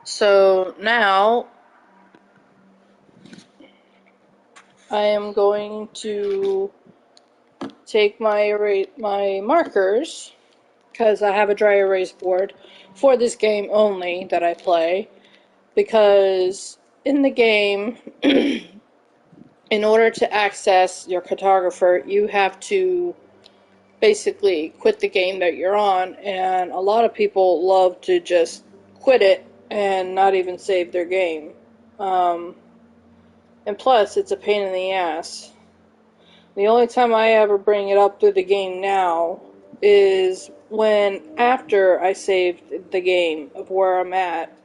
So now I am going to take my markers, because I have a dry erase board for this game only that I play, because in the game, in order to access your cartographer, you have to basically quit the game that you're on, and a lot of people love to just quit it and not even save their game. And plus, it's a pain in the ass. The only time I ever bring it up through the game now is when after I saved the game of where I'm at,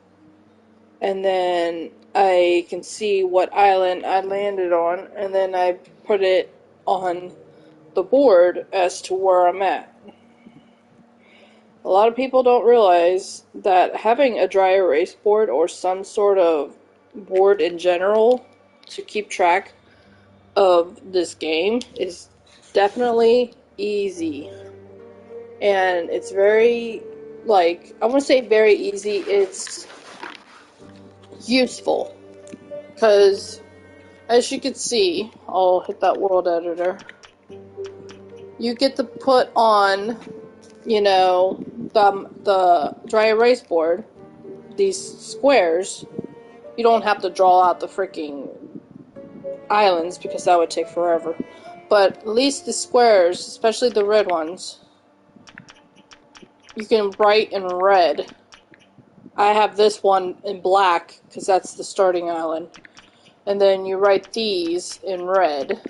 and then I can see what island I landed on, and then I put it on the board as to where I'm at. A lot of people don't realize that having a dry erase board or some sort of board in general to keep track of this game is definitely easy. And it's very, I want to say very easy, it's useful. Because, as you can see, I'll hit that world editor. You get to put on, you know, the dry erase board, these squares. You don't have to draw out the freaking islands because that would take forever. But at least the squares, especially the red ones, you can write in red. I have this one in black because that's the starting island. And then you write these in red.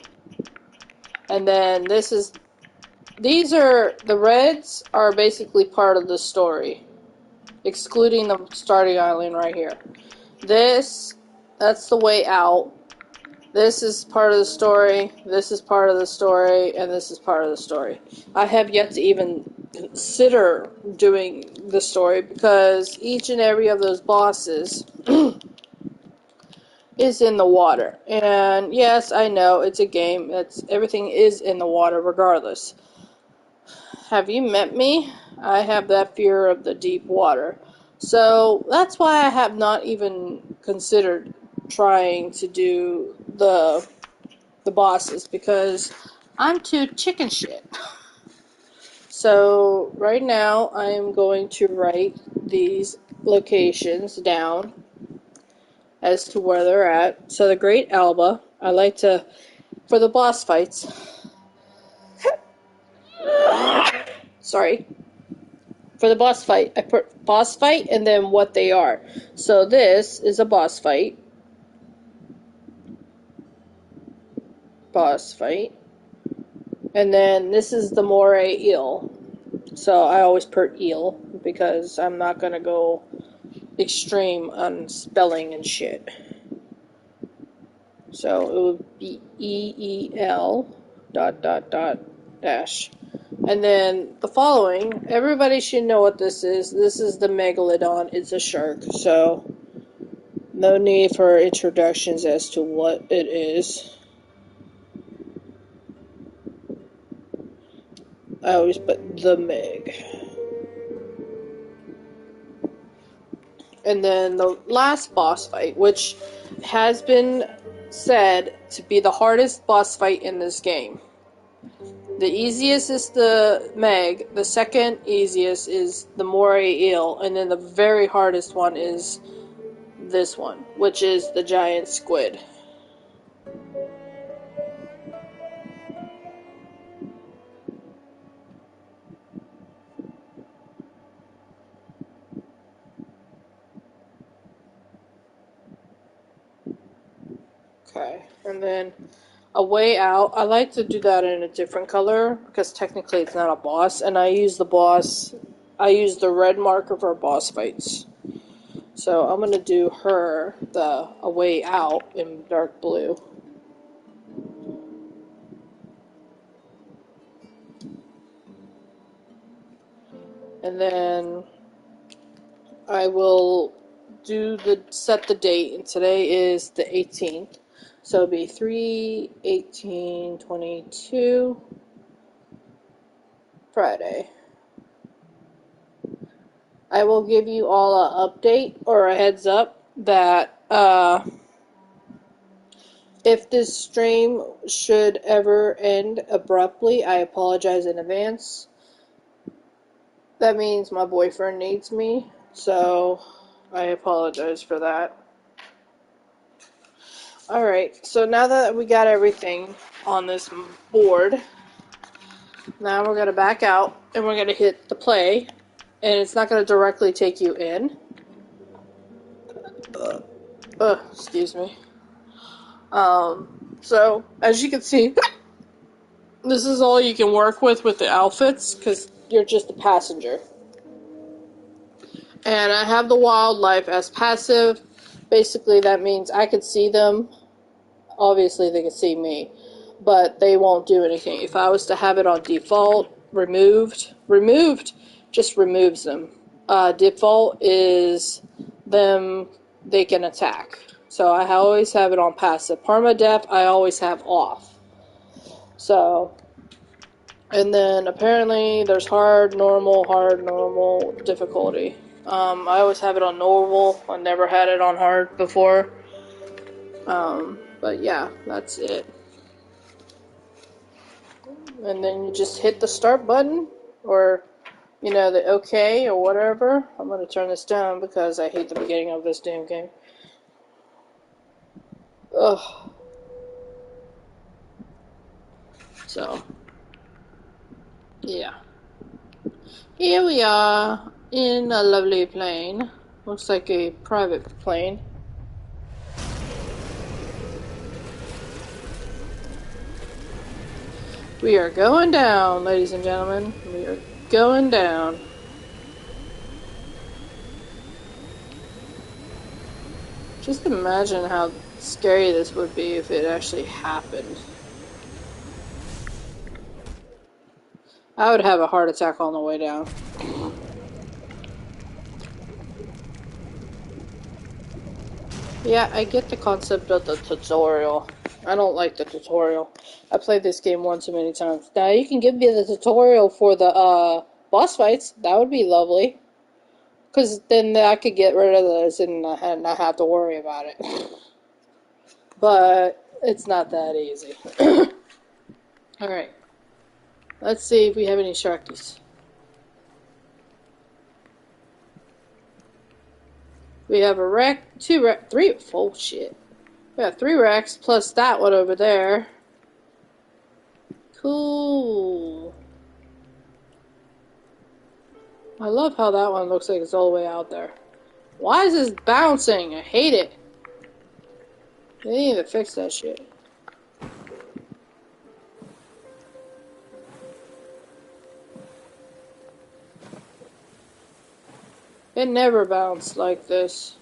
And then the reds are basically part of the story, excluding the starting island right here. That's the way out. This is part of the story, this is part of the story, and this is part of the story. I have yet to even consider doing the story because each and every of those bosses is in the water. And yes, I know, it's a game. Everything is in the water regardless. Have you met me? I have that fear of the deep water. So that's why I have not even considered trying to do the bosses, because I'm too chicken shit. So right now I am going to write these locations down as to where they're at. So the Great Alba, I like to, for the boss fights, sorry, for the boss fight, I put boss fight and then what they are. So this is a boss fight. Boss fight. And then this is the moray eel. So I always put eel because I'm not going to go extreme on spelling and shit. So it would be EEL ... dash. And then the following, everybody should know what this is. This is the megalodon. It's a shark. So no need for introductions as to what it is. I always put the Meg. And then the last boss fight, which has been said to be the hardest boss fight in this game. The easiest is the Meg, the second easiest is the moray eel, and then the very hardest one is this one, which is the giant squid. Okay, and then a way out. I like to do that in a different color because technically it's not a boss, and I use the red marker for boss fights. So I'm gonna do her a way out in dark blue. And then I will set the date, and today is the 18th. So it'll be 3/18/22, Friday. I will give you all an update or a heads up that if this stream should ever end abruptly, I apologize in advance. That means my boyfriend needs me, so I apologize for that. Alright, so now that we got everything on this board, now we're going to back out and we're going to hit the play, and it's not going to directly take you in. Excuse me. So, as you can see, this is all you can work with the outfits, because you're just a passenger. And I have the wildlife as passive. Basically, that means I can see them. Obviously, they can see me, but they won't do anything. If I was to have it on default, removed just removes them. Default is them, they can attack. So I always have it on passive. Permadeath, I always have off. So, and then apparently there's hard, normal, difficulty. I always have it on normal. I never had it on hard before. But yeah, that's it. And then you just hit the start button, or, you know, the OK or whatever. I'm going to turn this down because I hate the beginning of this damn game. Ugh. So, yeah. Here we are in a lovely plane. Looks like a private plane. We are going down, ladies and gentlemen. We are going down. Just imagine how scary this would be if it actually happened. I would have a heart attack on the way down. Yeah, I get the concept of the tutorial. I don't like the tutorial. I played this game one too many times. Now, you can give me the tutorial for the boss fights. That would be lovely. Because then I could get rid of those and not have to worry about it. But it's not that easy. Alright. Let's see if we have any Sharkies. We have a wreck, three, full shit. We have 3 wrecks plus that one over there. Cool. I love how that one looks like it's all the way out there. Why is this bouncing? I hate it. They need to fix that shit. It never bounced like this.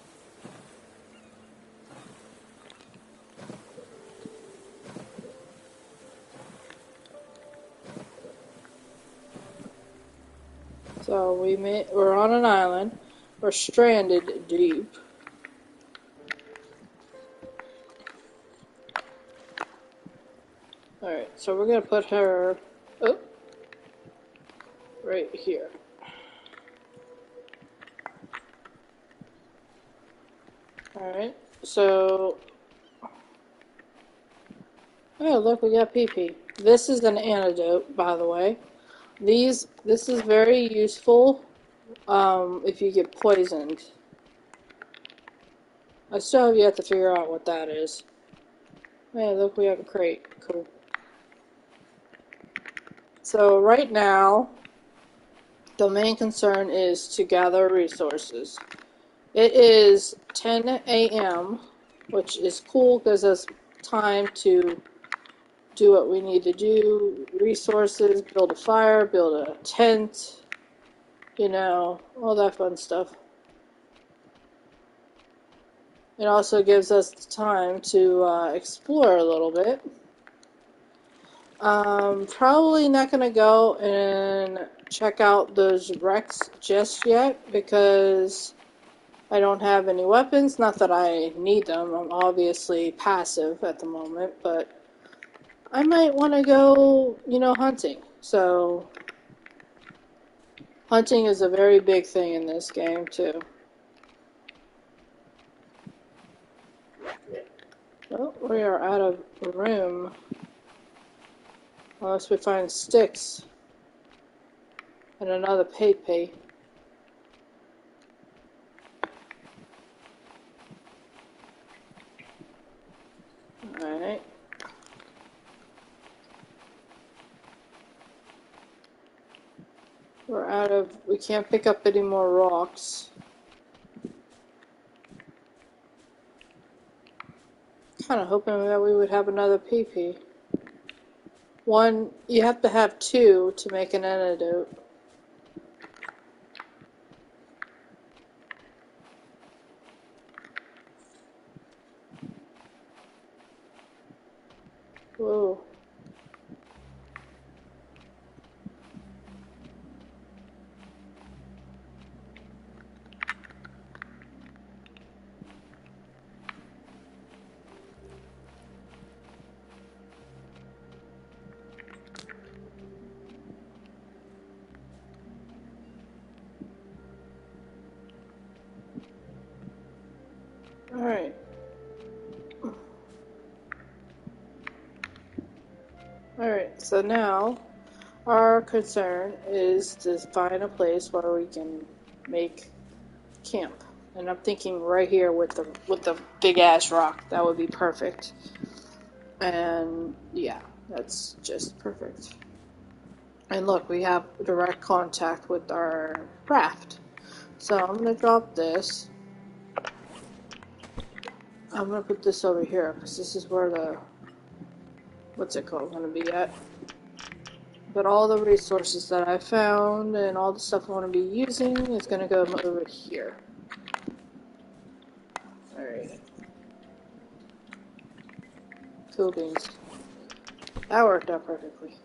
So we're on an island. We're stranded deep. Alright, so we're gonna put her right here. Alright, so oh look, we got PP. This is an antidote, by the way. This is very useful if you get poisoned. I still have yet to figure out what that is. Hey, look, we have a crate. Cool. So right now, the main concern is to gather resources. It is 10 a.m., which is cool because it's time to do what we need to do. Resources, build a fire, build a tent, you know, all that fun stuff. It also gives us time to explore a little bit. Probably not going to go and check out those wrecks just yet because I don't have any weapons. Not that I need them. I'm obviously passive at the moment, but I might want to go, you know, hunting. So, hunting is a very big thing in this game, too. Oh, we are out of room. Unless we find sticks and another pay. Alright. We can't pick up any more rocks. Kind of hoping that we would have another PP. One, you have to have 2 to make an antidote. Whoa. Alright. Alright, so now our concern is to find a place where we can make camp. And I'm thinking right here with the big ass rock. That would be perfect. And yeah, that's just perfect. And look, we have direct contact with our raft. So I'm gonna drop this. I'm gonna put this over here because this is where the what's it called gonna be at. But all the resources that I found and all the stuff I want to be using is gonna go over here. Alright. Cool beans. That worked out perfectly.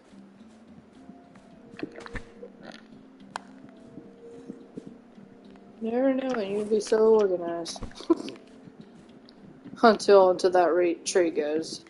Never knew it. You'd be so organized. Until that tree goes.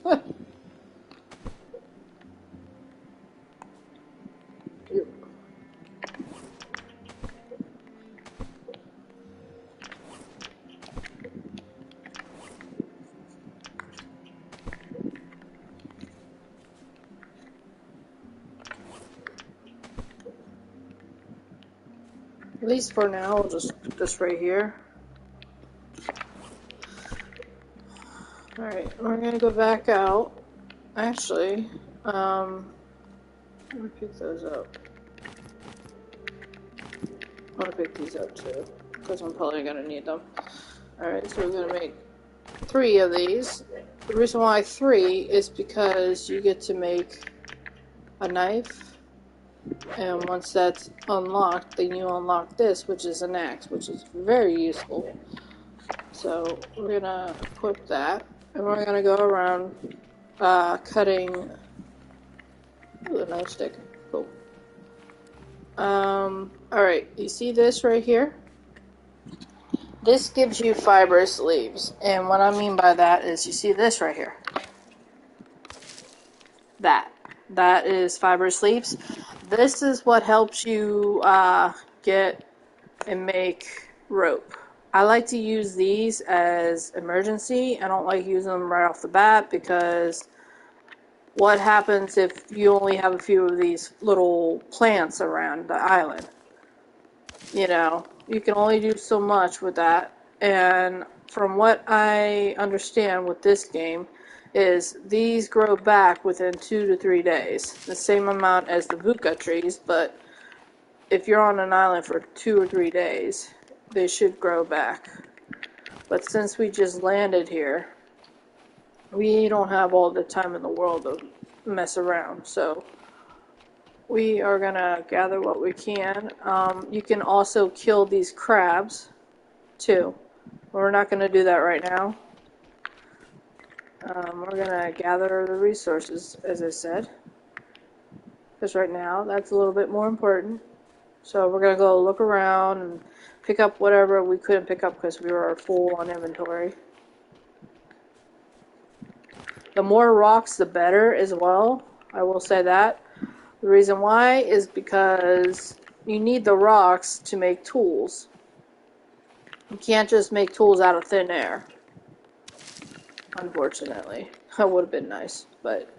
At least for now, I'll just put this right here. Alright, we're gonna go back out. Actually, let me pick those up. I'm gonna pick these up too, because I'm probably gonna need them. Alright, so we're gonna make 3 of these. The reason why 3 is because you get to make a knife. And once that's unlocked, then you unlock this, which is an axe, which is very useful. So we're gonna equip that, and we're gonna go around cutting. Ooh, a knife stick. Cool. Alright, you see this right here? This gives you fibrous leaves, and what I mean by that is you see this right here. That is fibrous leaves. This is what helps you get and make rope. I like to use these as emergency. I don't like using them right off the bat because what happens if you only have a few of these little plants around the island? You know, you can only do so much with that. And from what I understand with this game, is these grow back within 2 to 3 days. The same amount as the buka trees, but if you're on an island for 2 or 3 days, they should grow back. But since we just landed here, we don't have all the time in the world to mess around. So we are gonna gather what we can. You can also kill these crabs too. We're not gonna do that right now. We're gonna gather the resources, as I said, because right now that's a little bit more important. So we're gonna go look around and pick up whatever we couldn't pick up because we were full on inventory. The more rocks, the better as well. I will say that. The reason why is because you need the rocks to make tools. You can't just make tools out of thin air. Unfortunately. That would have been nice, but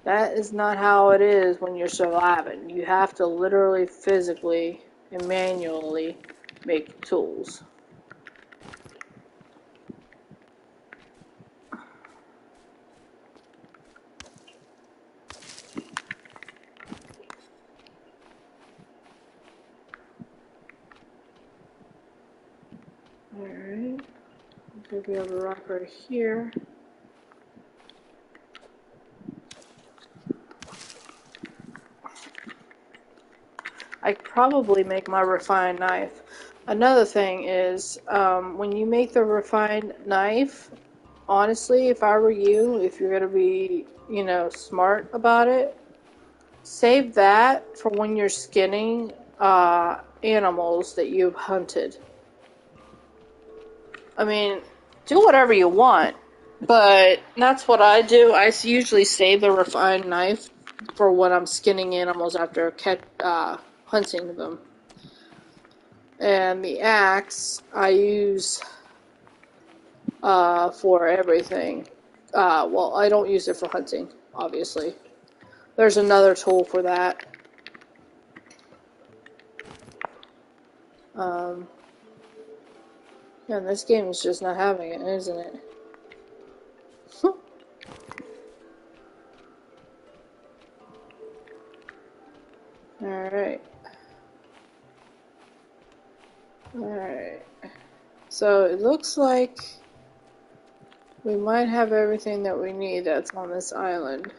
that is not how it is when you're surviving. You have to literally, physically, and manually make tools. Alright. Okay, we have a rock right here. I probably make my refined knife. Another thing is, when you make the refined knife, honestly, if I were you, if you're gonna be, you know, smart about it, save that for when you're skinning animals that you've hunted. I mean, do whatever you want, but that's what I do. I usually save the refined knife for when I'm skinning animals after hunting them. And the axe I use for everything. Well, I don't use it for hunting, obviously. There's another tool for that. Yeah, this game is just not having it, isn't it? Alright. Alright. So it looks like we might have everything that we need that's on this island.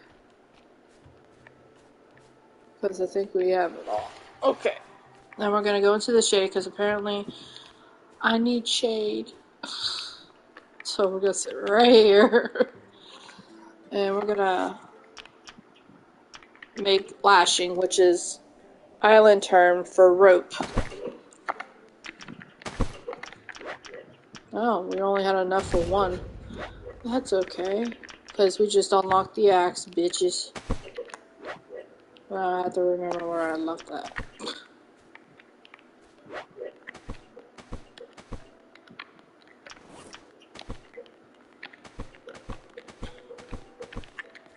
Because I think we have it all. Okay. Now we're going to go into the shade because apparently I need shade. So we're going to sit right here. And we're going to make lashing, which is island term for rope. Oh, we only had enough for one. That's okay. Because we just unlocked the axe, bitches. Well, I have to remember where I left that.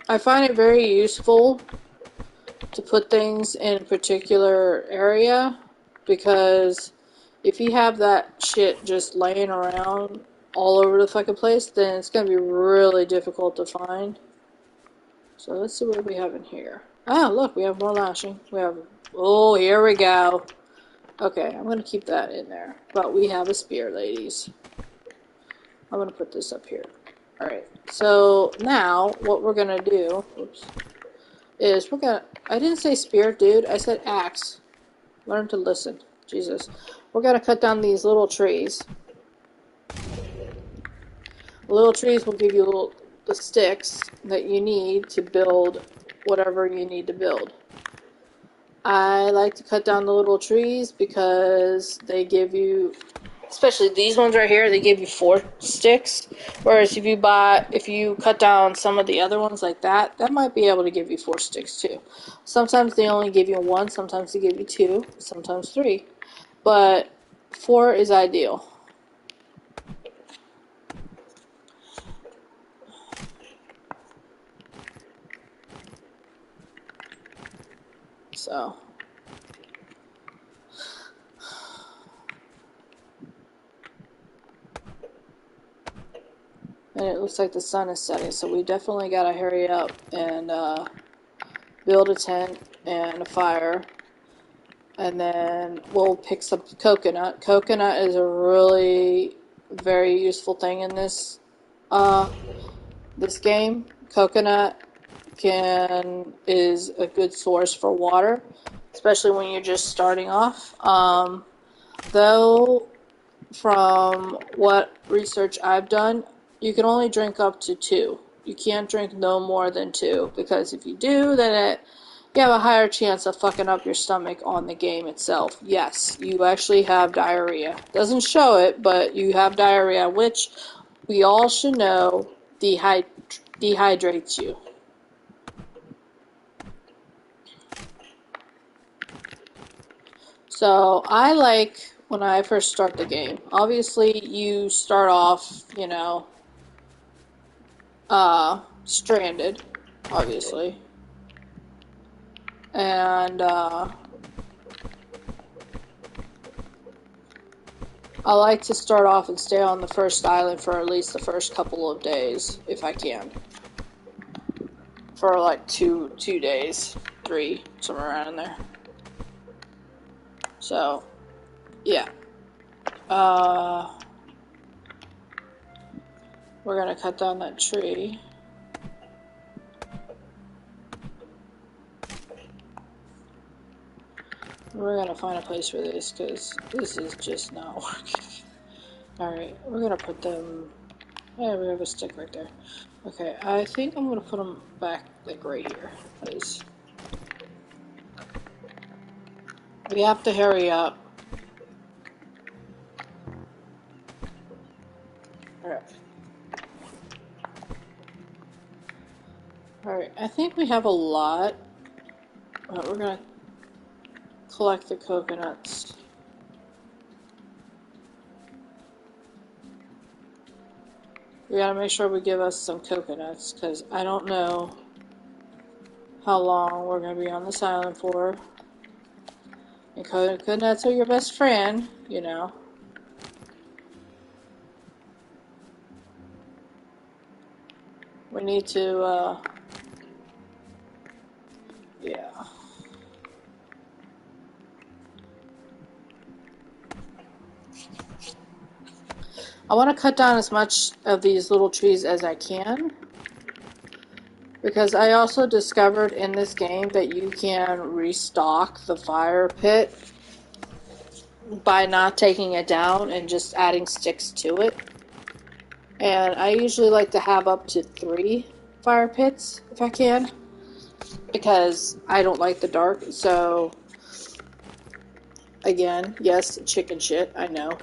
I find it very useful to put things in a particular area because if you have that shit just laying around all over the fucking place, then it's going to be really difficult to find. So let's see what we have in here. Oh, look, we have more lashing. We have, oh, here we go. Okay, I'm going to keep that in there. But we have a spear, ladies. I'm going to put this up here. Alright, so now what we're going to do, oops, is we're going to, I didn't say spear, dude. I said axe. Learn to listen. Jesus. We're going to cut down these little trees. The little trees will give you the sticks that you need to build whatever you need to build. I like to cut down the little trees because they give you, especially these ones right here, they give you 4 sticks. Whereas if you cut down some of the other ones like that, that might be able to give you 4 sticks too. Sometimes they only give you 1, sometimes they give you 2, sometimes 3. But 4 is ideal. So. And it looks like the sun is setting, so we definitely gotta hurry up and build a tent and a fire. And then we'll pick some coconut. Coconut is a really very useful thing in this game. Coconut is a good source for water, especially when you're just starting off. Though, from what research I've done, you can only drink up to 2. You can't drink no more than 2, because if you do, then you have a higher chance of fucking up your stomach on the game itself. Yes, you actually have diarrhea. Doesn't show it, but you have diarrhea, which we all should know dehydrates you. So, I like when I first start the game. Obviously, you start off, stranded, obviously. And, I like to start off and stay on the first island for at least the first couple of days, if I can. For like 2 days, 3, somewhere around in there. So, yeah. We're gonna cut down that tree. We're gonna find a place for this, because this is just not working. Alright, we're gonna put them... Yeah, we have a stick right there. Okay, I think I'm gonna put them back, like, right here, please. We have to hurry up. Alright. Alright, I think we have a lot. Alright, we're gonna collect the coconuts. We gotta make sure we give us some coconuts, because I don't know how long we're going to be on this island for. And coconuts are your best friend, you know. We need to, yeah. I want to cut down as much of these little trees as I can. Because I also discovered in this game that you can restock the fire pit by not taking it down and just adding sticks to it. And I usually like to have up to 3 fire pits if I can. Because I don't like the dark, so again, yes, chicken shit, I know.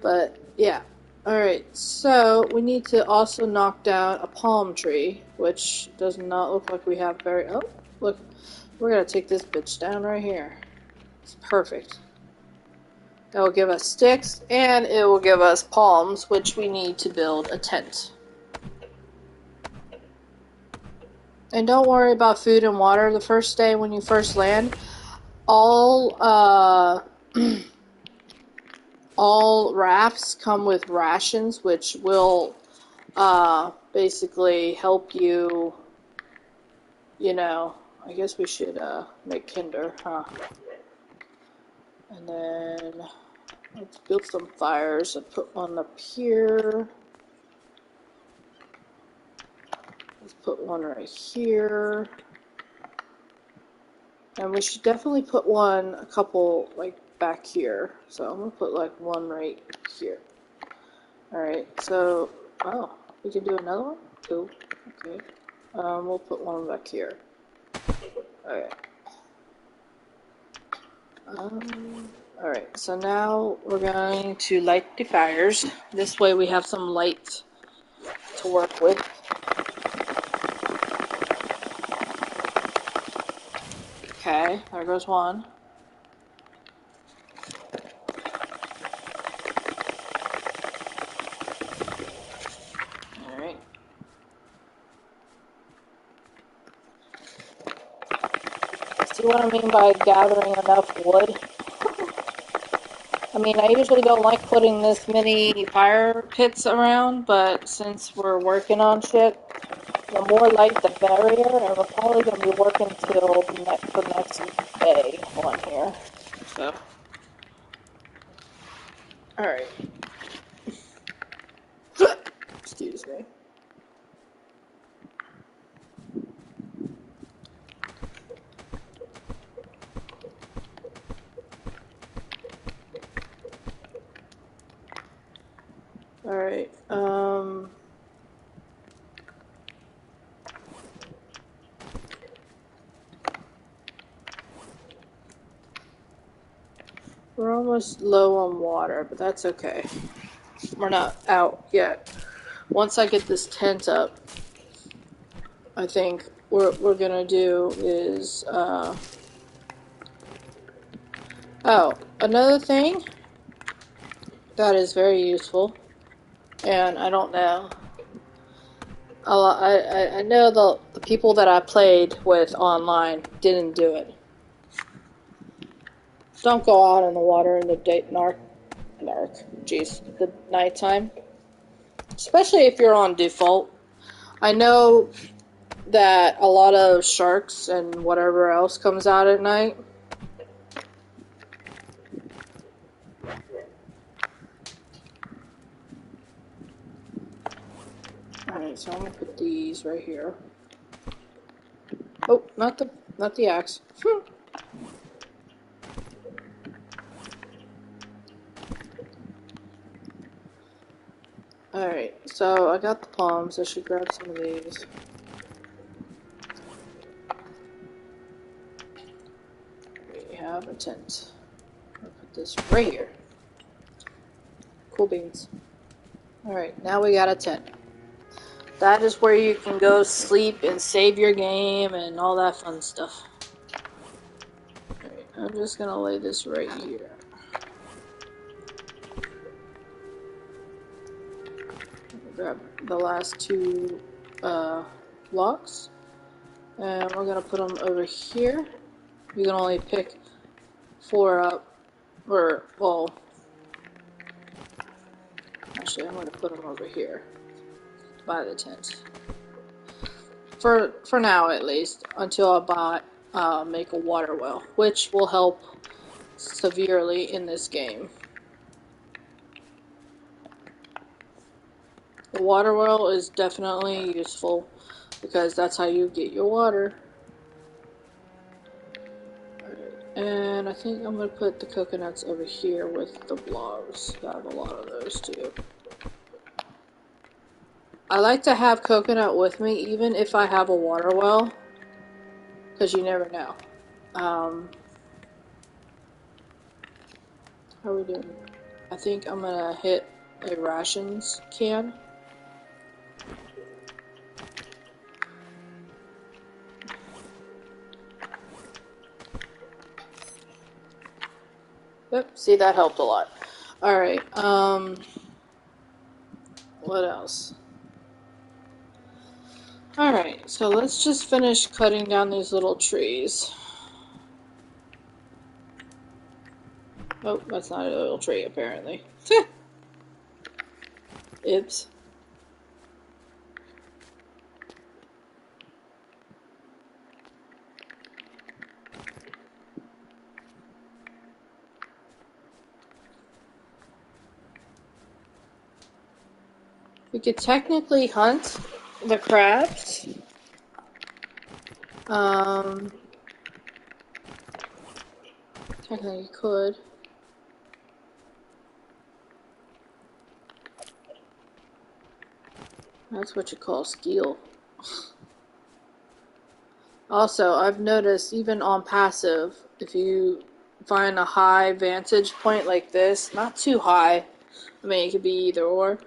But yeah. Alright, so we need to also knock down a palm tree, which does not look like we have very... Oh, look. We're gonna take this bitch down right here. It's perfect. It will give us sticks, and it will give us palms, which we need to build a tent. And don't worry about food and water the first day when you first land. All rafts come with rations, which will basically help you, you know. I guess we should make Kinder, huh? And then let's build some fires and put one up here. Let's put one right here. And we should definitely put one, a couple, like, back here. So I'm going to put, like, one right here. Alright, so, oh, we can do another one? Cool. Okay. We'll put one back here. Alright. Alright, so now we're going to light the fires. This way we have some light to work with. Okay, there goes one. Alright. See what I mean by gathering enough wood? I mean, I usually don't like putting this many fire pits around, but since we're working on shit, the more light the merrier, and we're probably going to be working till the next day on here. So, alright. Excuse me. Alright, we're almost low on water, but that's okay. We're not out yet. Once I get this tent up, I think what we're gonna do is, oh, another thing that is very useful, and I don't know, I know the people that I played with online didn't do it. Don't go out in the water in the the nighttime. Especially if you're on default. I know that a lot of sharks and whatever else comes out at night. Alright, so I'm gonna put these right here. Oh, not the axe. Alright, so I got the palms. I should grab some of these. We have a tent. I'll put this right here. Cool beans. Alright, now we got a tent. That is where you can go sleep and save your game and all that fun stuff. Alright, I'm just gonna lay this right here. Grab the last 2 blocks. And we're going to put them over here. You can only pick 4 up, or, well, actually I'm going to put them over here by the tent. For now at least, until I make a water well, which will help severely in this game. The water well is definitely useful because that's how you get your water. And I think I'm going to put the coconuts over here with the blobs. I have a lot of those too. I like to have coconut with me even if I have a water well, because you never know. How are we doing? I think I'm going to hit a rations can. Yep, see, that helped a lot. Alright, what else? Alright, so let's just finish cutting down these little trees. Oh, that's not a little tree, apparently. Oops. We could technically hunt the crabs. Technically you could. That's what you call skill. Also, I've noticed even on passive, if you find a high vantage point like this, not too high, I mean it could be either or,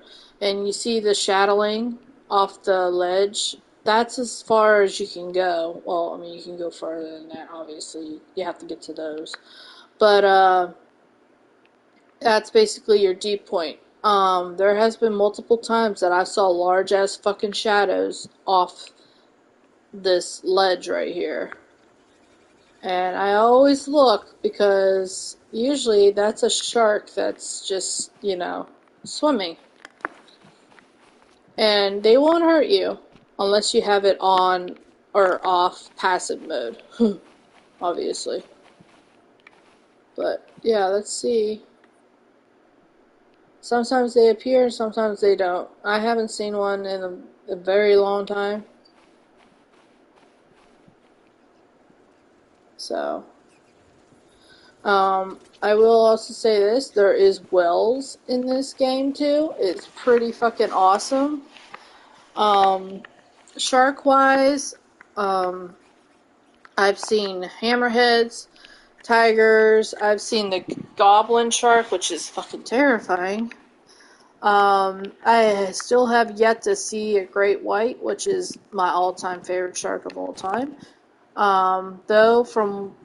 and you see the shadowing off the ledge, that's as far as you can go. Well, I mean you can go further than that, obviously. You have to get to those. But that's basically your deep point. There has been multiple times that I saw large ass fucking shadows off this ledge right here. And I always look because usually that's a shark that's just, you know, swimming. And they won't hurt you unless you have it on or off passive mode, obviously. But yeah, let's see. Sometimes they appear, sometimes they don't. I haven't seen one in a very long time. So, I will also say this, there is wells in this game too. It's pretty fucking awesome. Shark-wise, I've seen hammerheads, tigers, I've seen the goblin shark, which is fucking terrifying. I still have yet to see a great white, which is my all-time favorite shark of all time. Though from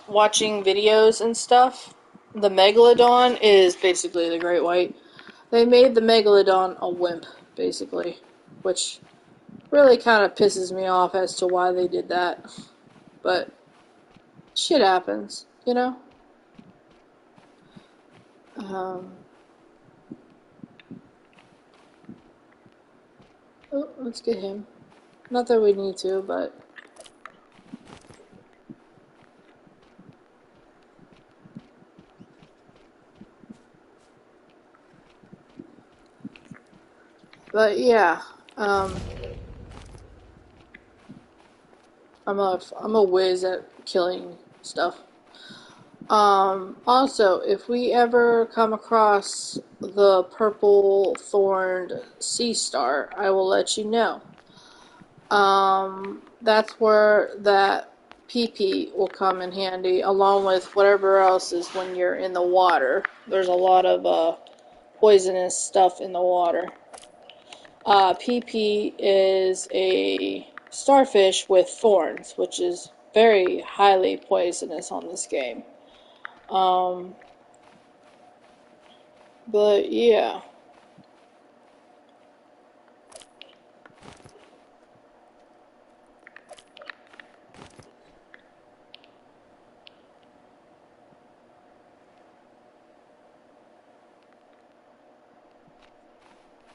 watching videos and stuff, the megalodon is basically the great white. They made the megalodon a wimp, basically, which really kind of pisses me off as to why they did that. But shit happens, you know? Oh, let's get him. Not that we need to, but... But yeah, I'm a whiz at killing stuff. Also, if we ever come across the purple thorned sea star, I will let you know. That's where that PP will come in handy, along with whatever else is when you're in the water. There's a lot of poisonous stuff in the water. PP is a starfish with thorns, which is very highly poisonous on this game. But yeah.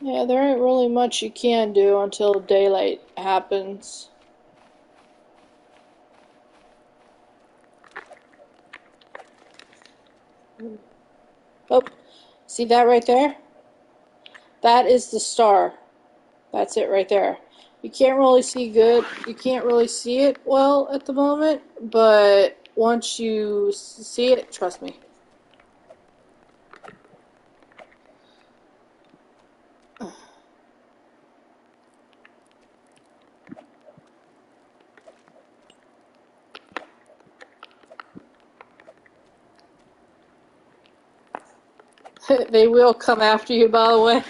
Yeah, there ain't really much you can do until daylight happens. Oh, see that right there? That is the star. That's it right there. You can't really see good. You can't really see it well at the moment, but once you see it, trust me. They will come after you, by the way.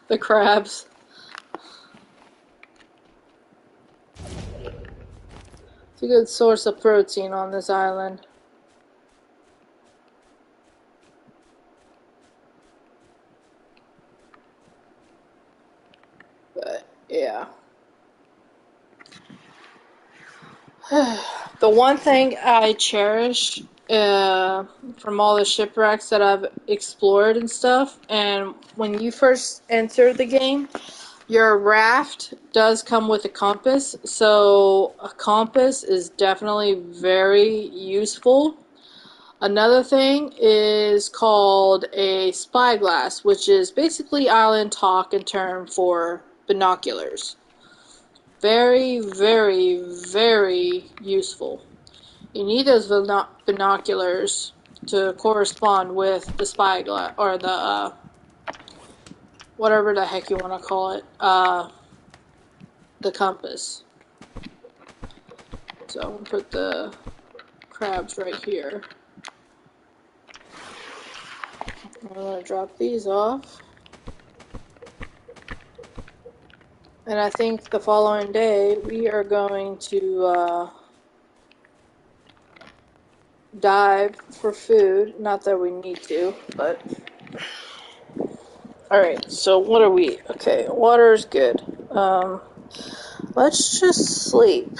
The crabs. It's a good source of protein on this island. But, yeah. The one thing I cherish from all the shipwrecks that I've explored and stuff, and when you first enter the game, your raft does come with a compass, so a compass is definitely very useful. Another thing is called a spyglass, which is basically island talk and term for binoculars. Very, very, very useful. You need those binoculars to correspond with the spyglass, or the, whatever the heck you want to call it, the compass. So I'm going to put the crabs right here. I'm going to drop these off. And I think the following day we are going to dive for food. Not that we need to, but... Alright, so what are we? Okay, water is good. Let's just sleep.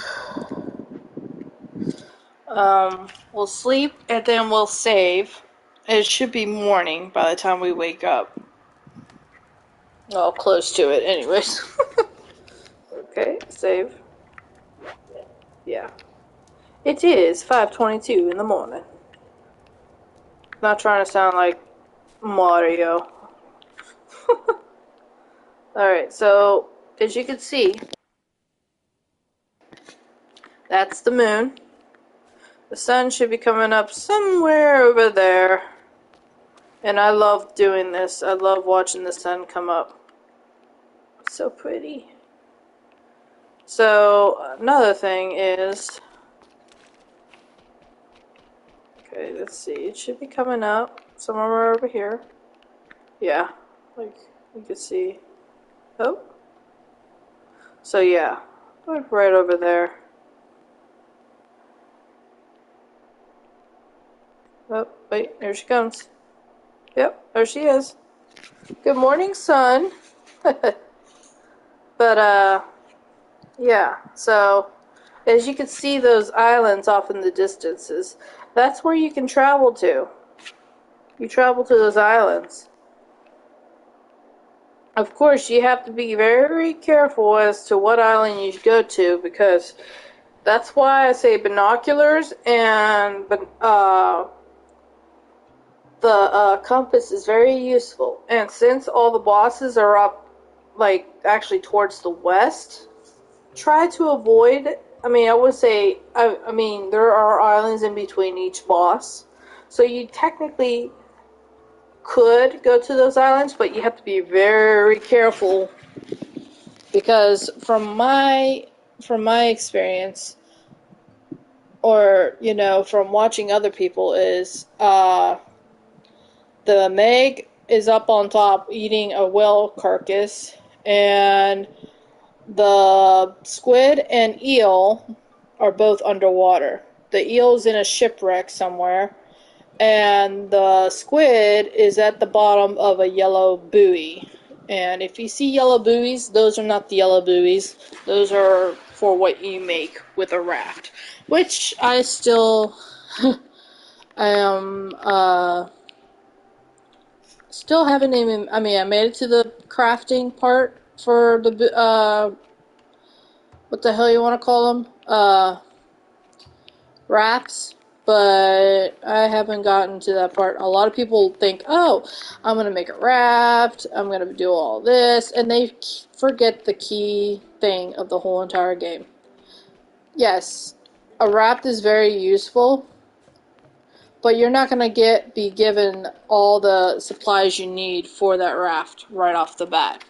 We'll sleep and then we'll save. It should be morning by the time we wake up. Well, close to it anyways. Okay, save. Yeah. It is 5:22 in the morning. Not trying to sound like Mario. Alright, so as you can see, that's the moon. The sun should be coming up somewhere over there. And I love doing this. I love watching the sun come up. It's so pretty. So, another thing is... Okay, let's see. It should be coming up somewhere over here. Yeah, like you can see. Oh. So yeah, like right over there. Oh, wait, here she comes. Yep, there she is. Good morning, sun. But, yeah, so as you can see those islands off in the distances, that's where you can travel to. You travel to those islands. Of course, you have to be very careful as to what island you go to, because that's why I say binoculars and the compass is very useful. And since all the bosses are up, like, actually towards the west, try to avoid, I mean, I would say, I mean, there are islands in between each boss. So you technically could go to those islands, but you have to be very careful, because from my experience, or, you know, from watching other people, is the Meg is up on top eating a whale carcass, and the squid and eel are both underwater. The eel's in a shipwreck somewhere, and the squid is at the bottom of a yellow buoy. And if you see yellow buoys, those are not the yellow buoys. Those are for what you make with a raft, which I still am Still haven't even, I mean, I made it to the crafting part for the, what the hell you want to call them? Wraps. But I haven't gotten to that part. A lot of people think, oh, I'm going to make a raft, I'm going to do all this, and they forget the key thing of the whole entire game. Yes, a raft is very useful, but you're not going to be given all the supplies you need for that raft right off the bat.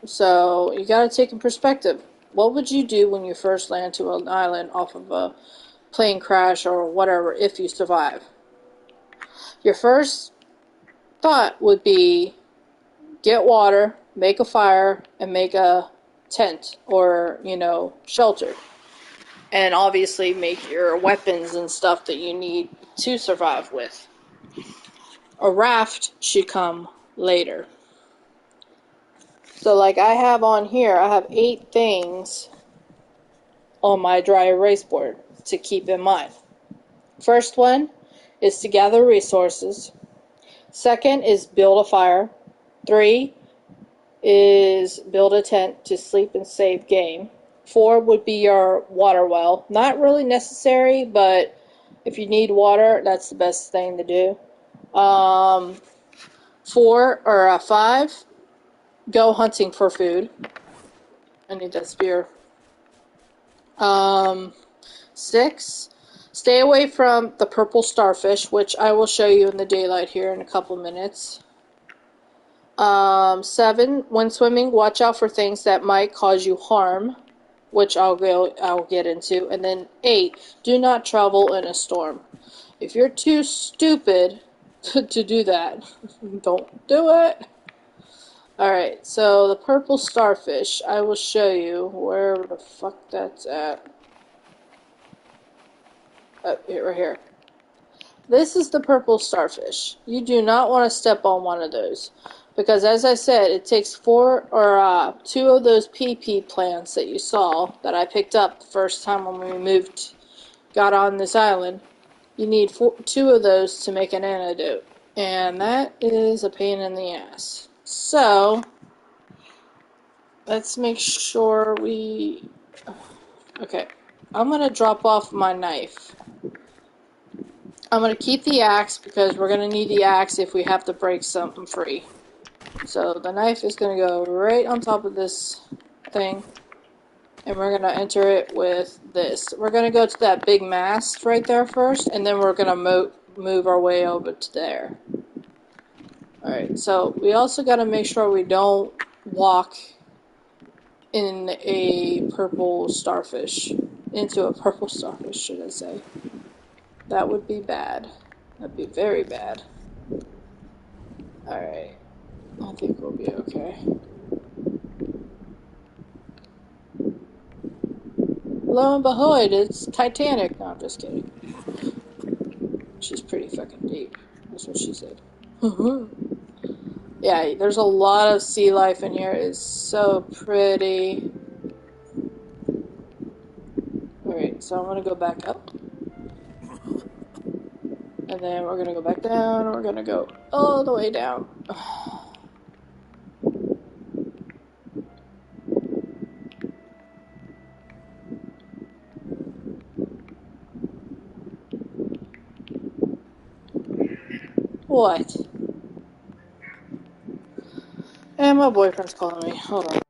So you got to take in perspective. What would you do when you first land to an island off of a plane crash or whatever if you survive? Your first thought would be get water, make a fire, and make a tent or, shelter. And obviously make your weapons and stuff that you need to survive with. A raft should come later. So like I have on here, I have 8 things on my dry erase board to keep in mind. First one is to gather resources. Second is build a fire. 3 is build a tent to sleep and save game. 4 would be your water well. Not really necessary, but if you need water, that's the best thing to do. 5, go hunting for food. I need that spear. 6, stay away from the purple starfish, which I will show you in the daylight here in a couple minutes. 7, when swimming, watch out for things that might cause you harm, which I'll get into. And then 8, do not travel in a storm. If you're too stupid to do that, don't do it. Alright, so the purple starfish, I will show you where the fuck that's at. Here, right here. This is the purple starfish. You do not want to step on one of those. Because as I said, it takes 2 of those PP plants that you saw that I picked up the first time when we got on this island. You need 2 of those to make an antidote. And that is a pain in the ass. So, let's make sure we... Okay, I'm going to drop off my knife. I'm going to keep the axe because we're going to need the axe if we have to break something free. So the knife is going to go right on top of this thing. And we're going to enter it with this. We're going to go to that big mast right there first. And then we're going to move our way over to there. Alright, so we also got to make sure we don't walk in a purple starfish. Into a purple starfish, should I say. That would be bad. That'd be very bad. Alright. I think we'll be okay. Lo and behold, it's Titanic. No, I'm just kidding. She's pretty fucking deep. That's what she said. Yeah, there's a lot of sea life in here. It's so pretty. Alright, so I'm gonna go back up. And then we're gonna go back down, and we're gonna go all the way down. What? And my boyfriend's calling me. Hold on.